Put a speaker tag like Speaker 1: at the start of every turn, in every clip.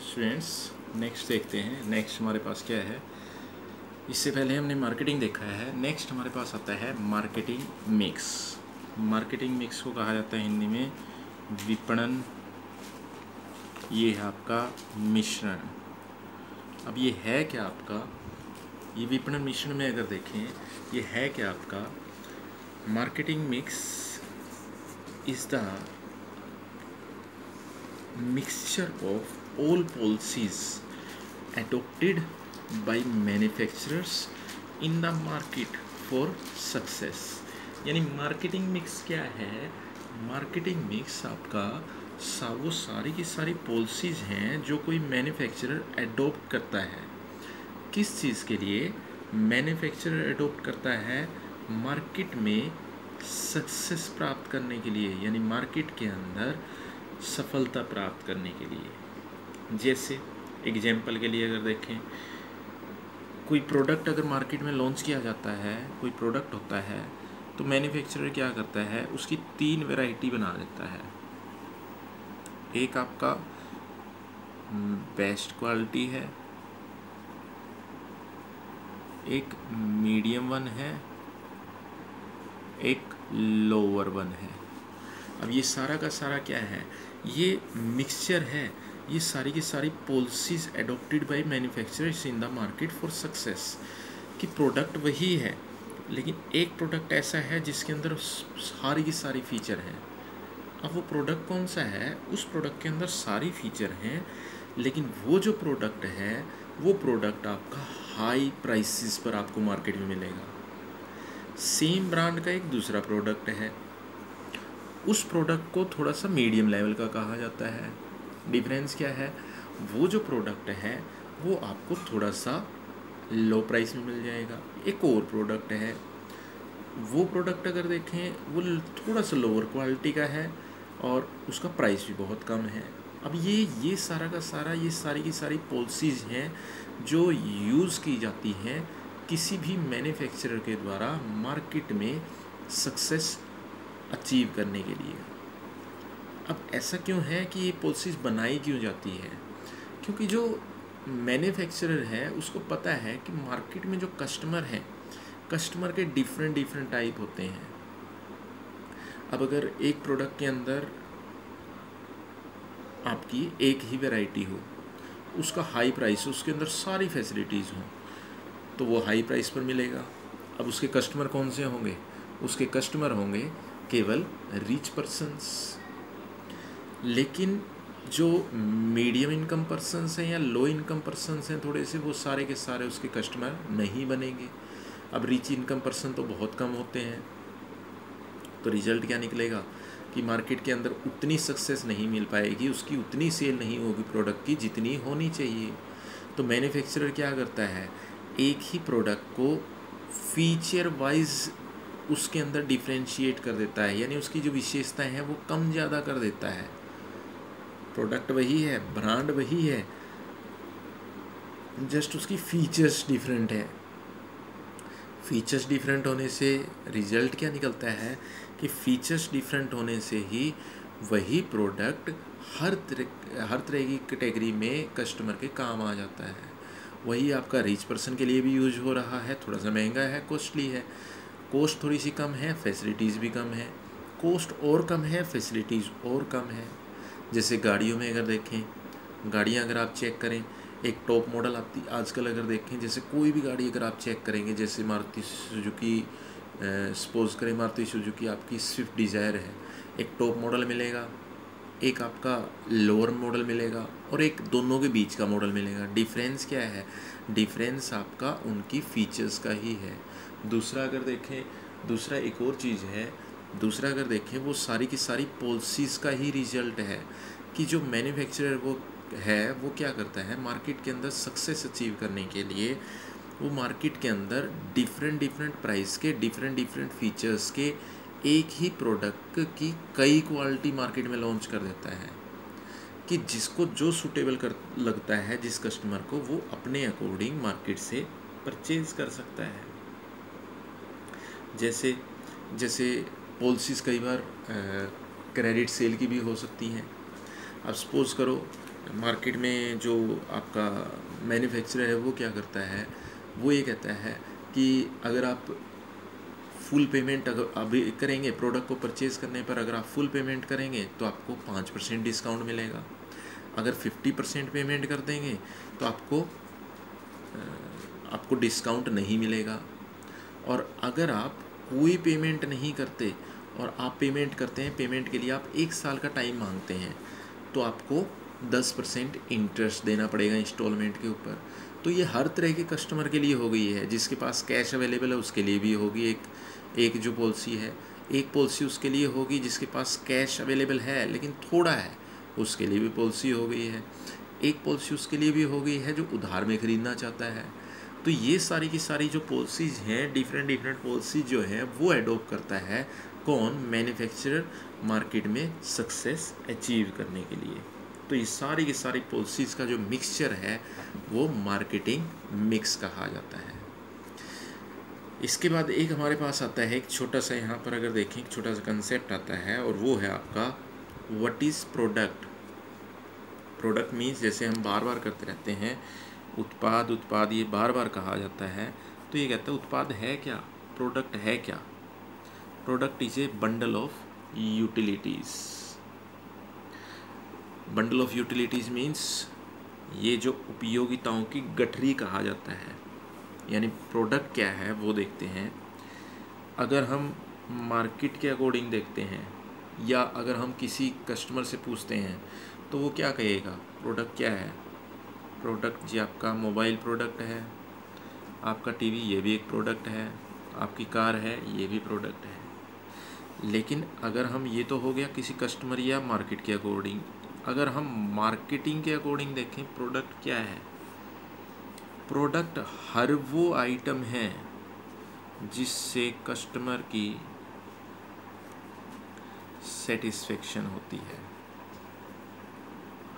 Speaker 1: Students, next देखते हैं। Next हमारे पास क्या है। इससे पहले हमने मार्केटिंग देखा है। नेक्स्ट हमारे पास आता है मार्केटिंग मिक्स। मार्केटिंग मिक्स को कहा जाता है हिंदी में विपणन। ये है आपका मिश्रण। अब ये है क्या आपका, ये विपणन मिश्रण में अगर देखें ये है क्या आपका, marketing mix is the mixture of all policies adopted by manufacturers in the market for success। यानी मार्केटिंग मिक्स क्या है। मार्केटिंग मिक्स आपका वो सारी की सारी पॉलिसीज़ हैं जो कोई मैन्युफैक्चरर एडोप्ट करता है। किस चीज़ के लिए मैन्युफैक्चरर एडोप्ट करता है? मार्केट में सक्सेस प्राप्त करने के लिए, यानी मार्केट के अंदर सफलता प्राप्त करने के लिए। जैसे एग्जाम्पल के लिए अगर देखें, कोई प्रोडक्ट अगर मार्केट में लॉन्च किया जाता है, कोई प्रोडक्ट होता है, तो मैन्युफैक्चरर क्या करता है, उसकी 3 वैरायटी बना देता है। एक आपका बेस्ट क्वालिटी है, एक मीडियम वन है, एक लोअर वन है। अब ये सारा का सारा क्या है, ये मिक्सचर है। ये सारी की सारी policies adopted by manufacturers in the market for success. कि प्रोडक्ट वही है, लेकिन एक प्रोडक्ट ऐसा है जिसके अंदर सारी की सारी फीचर हैं। अब वो प्रोडक्ट कौन सा है? उस प्रोडक्ट के अंदर सारी फीचर हैं, लेकिन वो जो प्रोडक्ट है वो प्रोडक्ट आपका हाई प्राइसेस पर आपको मार्केट में मिलेगा। सेम ब्रांड का एक दूसरा प्रोडक्ट है, उस प्रोडक्ट को थोड़ा सा मीडियम लेवल का कहा जाता है। डिफरेंस क्या है? वो जो प्रोडक्ट है वो आपको थोड़ा सा लो प्राइस में मिल जाएगा। एक और प्रोडक्ट है, वो प्रोडक्ट अगर देखें वो थोड़ा सा लोअर क्वालिटी का है और उसका प्राइस भी बहुत कम है। अब ये सारा का सारा, ये सारी की सारी पॉलिसीज़ हैं जो यूज़ की जाती हैं किसी भी मैन्युफैक्चरर के द्वारा मार्केट में सक्सेस अचीव करने के लिए। अब ऐसा क्यों है कि ये पॉलिसीज़ बनाई क्यों जाती है? क्योंकि जो मैन्युफैक्चरर है उसको पता है कि मार्केट में जो कस्टमर हैं, कस्टमर के डिफरेंट टाइप होते हैं। अब अगर एक प्रोडक्ट के अंदर आपकी एक ही वैरायटी हो, उसका हाई प्राइस, उसके अंदर सारी फैसिलिटीज़ हों, तो वो हाई प्राइस पर मिलेगा। अब उसके कस्टमर कौन से होंगे? उसके कस्टमर होंगे केवल रिच पर्सन्स। लेकिन जो मीडियम इनकम पर्सन्स हैं या लो इनकम पर्सन्स हैं थोड़े से, वो सारे के सारे उसके कस्टमर नहीं बनेंगे। अब रिच इनकम पर्सन तो बहुत कम होते हैं, तो रिजल्ट क्या निकलेगा कि मार्केट के अंदर उतनी सक्सेस नहीं मिल पाएगी, उसकी उतनी सेल नहीं होगी प्रोडक्ट की जितनी होनी चाहिए। तो मैन्युफैक्चरर क्या करता है, एक ही प्रोडक्ट को फीचर वाइज उसके अंदर डिफ्रेंशिएट कर देता है, यानी उसकी जो विशेषताएं हैं वो कम ज़्यादा कर देता है। प्रोडक्ट वही है, ब्रांड वही है, जस्ट उसकी फीचर्स डिफरेंट है। फीचर्स डिफरेंट होने से रिजल्ट क्या निकलता है कि फीचर्स डिफरेंट होने से ही वही प्रोडक्ट हर तरह की कैटेगरी में कस्टमर के काम आ जाता है। वही आपका रिच पर्सन के लिए भी यूज हो रहा है, थोड़ा सा महंगा है, कॉस्टली है, कॉस्ट थोड़ी सी कम है, फैसिलिटीज़ भी कम है। कॉस्ट और कम है, फैसिलिटीज़ और कम है। जैसे गाड़ियों में अगर देखें, गाड़ियाँ अगर आप चेक करें, एक टॉप मॉडल आती आजकल अगर देखें, जैसे कोई भी गाड़ी अगर आप चेक करेंगे, जैसे मारुति सुजुकी, सपोज करें मारुति सुजुकी आपकी स्विफ्ट डिज़ायर है, एक टॉप मॉडल मिलेगा, एक आपका लोअर मॉडल मिलेगा और एक दोनों के बीच का मॉडल मिलेगा। डिफरेंस क्या है? डिफरेंस आपका उनकी फीचर्स का ही है। दूसरा अगर देखें, दूसरा एक और चीज़ है, दूसरा अगर देखें वो सारी की सारी पॉलिसीज़ का ही रिजल्ट है कि जो मैन्युफैक्चरर वो है वो क्या करता है, मार्केट के अंदर सक्सेस अचीव करने के लिए वो मार्केट के अंदर डिफरेंट प्राइस के डिफरेंट फीचर्स के एक ही प्रोडक्ट की कई क्वालिटी मार्केट में लॉन्च कर देता है कि जिसको जो सूटेबल कर लगता है, जिस कस्टमर को, वो अपने अकॉर्डिंग मार्केट से परचेज कर सकता है। जैसे पॉलिसीज़ कई बार क्रेडिट सेल की भी हो सकती हैं। अब सपोज़ करो मार्केट में जो आपका मैन्युफैक्चरर है वो क्या करता है, वो ये कहता है कि अगर आप फुल पेमेंट अगर अभी करेंगे, प्रोडक्ट को परचेज़ करने पर अगर आप फुल पेमेंट करेंगे तो आपको 5% डिस्काउंट मिलेगा। अगर 50% पेमेंट कर देंगे तो आपको डिस्काउंट नहीं मिलेगा। और अगर आप कोई पेमेंट नहीं करते और आप पेमेंट करते हैं, पेमेंट के लिए आप 1 साल का टाइम मांगते हैं, तो आपको 10% इंटरेस्ट देना पड़ेगा इंस्टॉलमेंट के ऊपर। तो ये हर तरह के कस्टमर के लिए हो गई है। जिसके पास कैश अवेलेबल है उसके लिए भी होगी एक जो पॉलिसी है। एक पॉलिसी उसके लिए होगी जिसके पास कैश अवेलेबल है लेकिन थोड़ा है, उसके लिए भी पॉलिसी हो गई है। एक पॉलिसी उसके लिए भी हो गई है जो उधार में ख़रीदना चाहता है। तो ये सारी की सारी जो पॉलिसीज़ हैं, डिफरेंट पॉलिसीज जो हैं, वो एडोप्ट करता है कौन? मैन्युफैक्चरर, मार्केट में सक्सेस अचीव करने के लिए। तो ये सारी की सारी पॉलिसीज़ का जो मिक्सचर है वो मार्केटिंग मिक्स कहा जाता है। इसके बाद एक हमारे पास आता है एक छोटा सा, यहाँ पर अगर देखें, एक छोटा सा कंसेप्ट आता है और वो है आपका what is product. Product means, जैसे हम बार बार करते रहते हैं, उत्पाद ये बार बार कहा जाता है। तो ये कहता है उत्पाद है क्या, प्रोडक्ट है क्या? Product is a bundle of utilities. Bundle of utilities means ये जो उपयोगिताओं की गठरी कहा जाता है। यानी प्रोडक्ट क्या है वो देखते हैं। अगर हम मार्केट के अकॉर्डिंग देखते हैं या अगर हम किसी कस्टमर से पूछते हैं तो वो क्या कहेगा प्रोडक्ट क्या है? प्रोडक्ट जी आपका मोबाइल प्रोडक्ट है, आपका टीवी ये भी एक प्रोडक्ट है, आपकी कार है ये भी प्रोडक्ट है। लेकिन अगर हम, ये तो हो गया किसी कस्टमर या मार्केट के अकॉर्डिंग, अगर हम मार्केटिंग के अकॉर्डिंग देखें प्रोडक्ट क्या है? प्रोडक्ट हर वो आइटम है जिससे कस्टमर की सेटिस्फेक्शन होती है।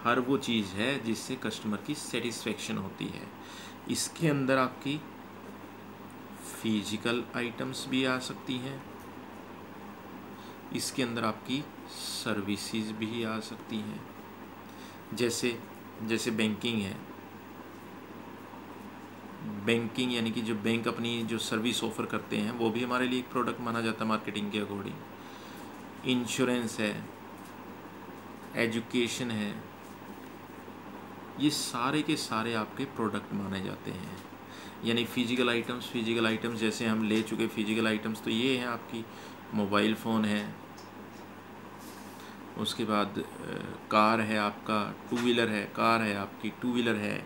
Speaker 1: हर वो चीज़ है जिससे कस्टमर की सेटिस्फेक्शन होती है। इसके अंदर आपकी फिजिकल आइटम्स भी आ सकती हैं, इसके अंदर आपकी सर्विसेज भी आ सकती हैं। जैसे बैंकिंग है, बैंकिंग यानी कि जो बैंक अपनी जो सर्विस ऑफर करते हैं वो भी हमारे लिए एक प्रोडक्ट माना जाता है मार्केटिंग के अकॉर्डिंग। इंश्योरेंस है, एजुकेशन है, ये सारे के सारे आपके प्रोडक्ट माने जाते हैं। यानी फिजिकल आइटम्स जैसे हम ले चुके फिजिकल आइटम्स, तो ये हैं आपकी मोबाइल फ़ोन है, उसके बाद कार है, आपका टू व्हीलर है, कार है आपकी टू व्हीलर है,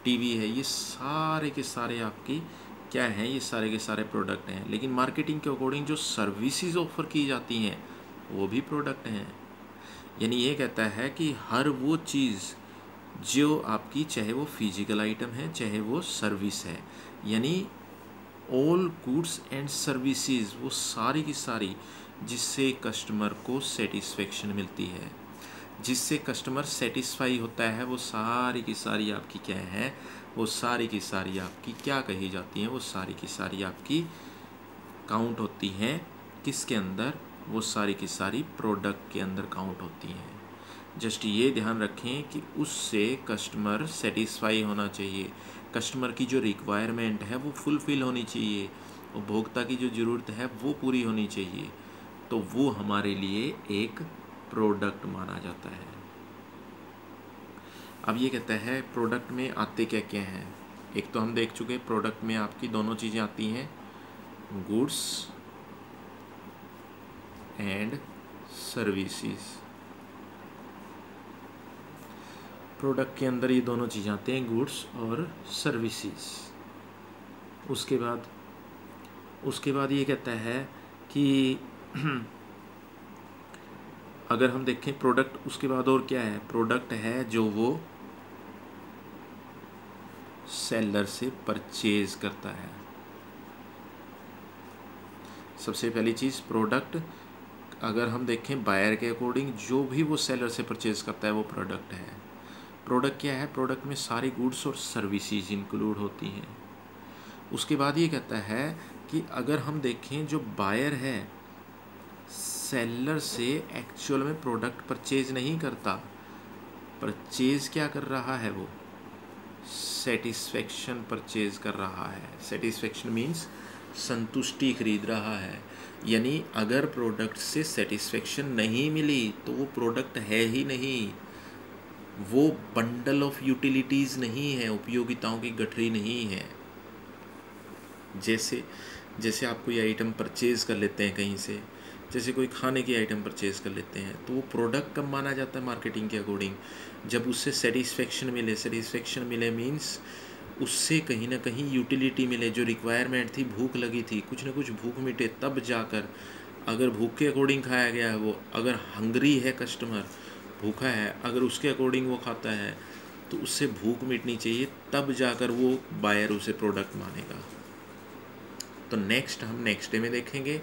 Speaker 1: टीवी है, ये सारे के सारे आपकी क्या हैं? ये सारे के सारे प्रोडक्ट हैं। लेकिन मार्केटिंग के अकॉर्डिंग जो सर्विसेज ऑफर की जाती हैं वो भी प्रोडक्ट हैं। यानी ये कहता है कि हर वो चीज़ जो आपकी, चाहे वो फिजिकल आइटम है चाहे वो सर्विस है, यानी ऑल गुड्स एंड सर्विसेज, वो सारी की सारी जिससे कस्टमर को सेटिस्फेक्शन मिलती है, जिससे कस्टमर सेटिस्फाई होता है, वो सारी की सारी आपकी क्या है? वो सारी की सारी आपकी क्या कही जाती हैं? वो सारी की सारी आपकी काउंट होती हैं किसके अंदर? वो सारी की सारी प्रोडक्ट के अंदर काउंट होती हैं। जस्ट ये ध्यान रखें कि उससे कस्टमर सेटिस्फाई होना चाहिए, कस्टमर की जो रिक्वायरमेंट है वो फुलफ़िल होनी चाहिए, उपभोक्ता की जो ज़रूरत है वो पूरी होनी चाहिए, तो वो हमारे लिए एक प्रोडक्ट माना जाता है। अब ये कहता है प्रोडक्ट में आते क्या क्या हैं। एक तो हम देख चुके, प्रोडक्ट में आपकी दोनों चीज़ें आती हैं, गुड्स एंड सर्विसेज। प्रोडक्ट के अंदर ये दोनों चीज़ें आते हैं, गुड्स और सर्विसेज। उसके बाद ये कहता है कि अगर हम देखें प्रोडक्ट, उसके बाद और क्या है? प्रोडक्ट है जो वो सेलर से परचेज करता है। सबसे पहली चीज़ प्रोडक्ट, अगर हम देखें बायर के अकॉर्डिंग, जो भी वो सेलर से परचेज करता है वो प्रोडक्ट है। प्रोडक्ट क्या है? प्रोडक्ट में सारी गुड्स और सर्विसेज इंक्लूड होती हैं। उसके बाद ये कहता है कि अगर हम देखें जो बायर है सेलर से एक्चुअल में प्रोडक्ट परचेज नहीं करता, परचेज क्या कर रहा है, वो सेटिस्फेक्शन परचेज कर रहा है। सेटिस्फेक्शन मीन्स संतुष्टि खरीद रहा है, यानी अगर प्रोडक्ट से सेटिस्फेक्शन नहीं मिली तो वो प्रोडक्ट है ही नहीं, वो बंडल ऑफ यूटिलिटीज़ नहीं है, उपयोगिताओं की गठरी नहीं है। जैसे आप कोई आइटम परचेज़ कर लेते हैं कहीं से, जैसे कोई खाने की आइटम परचेज़ कर लेते हैं, तो वो प्रोडक्ट कब माना जाता है मार्केटिंग के अकॉर्डिंग, जब उससे सेटिस्फेक्शन मिले। सेटिस्फेक्शन मिले मीन्स उससे कहीं ना कहीं यूटिलिटी मिले, जो रिक्वायरमेंट थी, भूख लगी थी, कुछ ना कुछ भूख मिटे, तब जाकर, अगर भूख के अकॉर्डिंग खाया गया है वो, अगर हंग्री है कस्टमर, भूखा है, अगर उसके अकॉर्डिंग वो खाता है तो उससे भूख मिटनी चाहिए, तब जाकर वो बायर उसे प्रोडक्ट मानेगा। तो हम नेक्स्ट डे में देखेंगे।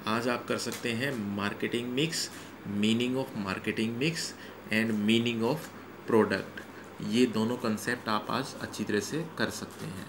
Speaker 1: आज आप कर सकते हैं marketing mix, meaning of marketing mix and meaning of product. ये दोनों कंसेप्ट आप आज अच्छी तरह से कर सकते हैं।